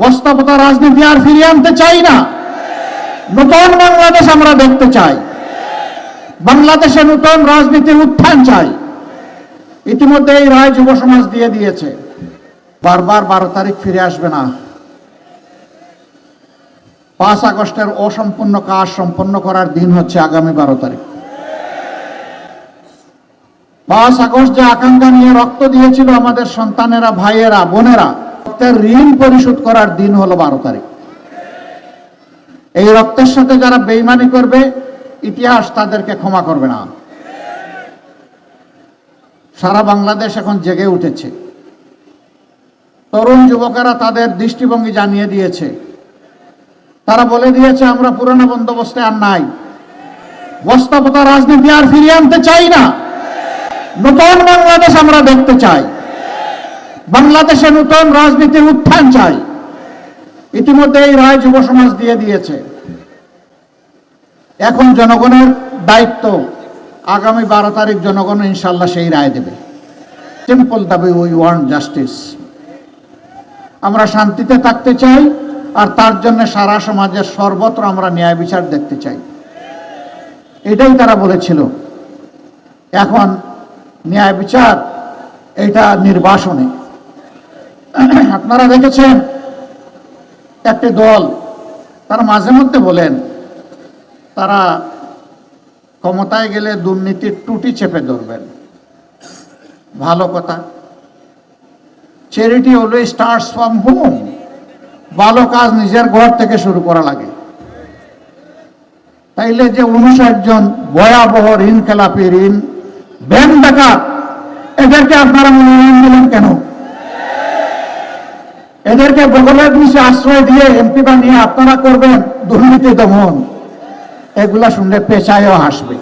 বস্তাপতা রাজনীতি আর ফিরিয়ে আনতে চাই না। নতুন বাংলাদেশ আমরা দেখতে চাই। বাংলাদেশে নতুন রাজনীতির উত্থান চাই। ইতিমধ্যে এই রায় যুব সমাজ দিয়ে দিয়েছে, বারবার 12 তারিখ ফিরে আসবে না। 5 আগস্টের অসম্পূর্ণ কাজ সম্পন্ন করার দিন হচ্ছে আগামী 12 তারিখ। 5 আগস্ট যে আকাঙ্ক্ষা নিয়ে রক্ত দিয়েছিল আমাদের সন্তানেরা, ভাইয়েরা, বোনেরা, রক্তের ঋণ পরিশোধ করার দিন হলো 12 তারিখ। এই রক্তের সাথে যারা বেইমানি করবে, ইতিহাস তাদেরকে ক্ষমা করবে না। সারা বাংলাদেশ এখন জেগে উঠেছে। তরুণ যুবকেরা তাদের দৃষ্টিভঙ্গি জানিয়ে দিয়েছে। তারা বলে দিয়েছে, আমরা পুরনো বন্দোবস্তে আর নাই। বস্তাপতা রাজনীতি আর ফিরিয়ে আনতে চাই না। নতুন বাংলাদেশ আমরা দেখতে চাই। বাংলাদেশে নতুন রাজনীতির উত্থান চাই। ইতিমধ্যে এই রায় যুব সমাজ দিয়ে দিয়েছে। এখন জনগণের দায়িত্ব, আগামী 12 তারিখ জনগণ ইনশাল্লাহ সেই রায় দেবে। সিম্পল দাবি, উই ওয়ান্ট জাস্টিস। আমরা শান্তিতে থাকতে চাই, আর তার জন্য সারা সমাজের সর্বত্র আমরা ন্যায় বিচার দেখতে চাই। এটাই তারা বলেছিল। এখন ন্যায় বিচার এটা নির্বাসনে। আপনারা দেখেছেন একটি দল, তারা মাঝে মধ্যে বলেন তারা ক্ষমতায় গেলে দুর্নীতির টুটি চেপে ধরবেন। ভালো কথা। Charity always starts from home. ভালো কাজ নিজের ঘর থেকে শুরু করা লাগে। তাইলে যে 59 জন ভয়াবহ ঋণ খেলাপি, ঋণ ব্যাংক ডাকাত, এদেরকে আপনারা মনোনয়ন দিলেন কেন? এদেরকে বগলের নিচে আশ্রয় দিয়ে এমপি বানিয়ে আপনারা করবেন দুর্নীতি দমন। এগুলা শুনলে পেঁচায়ও হাসবে।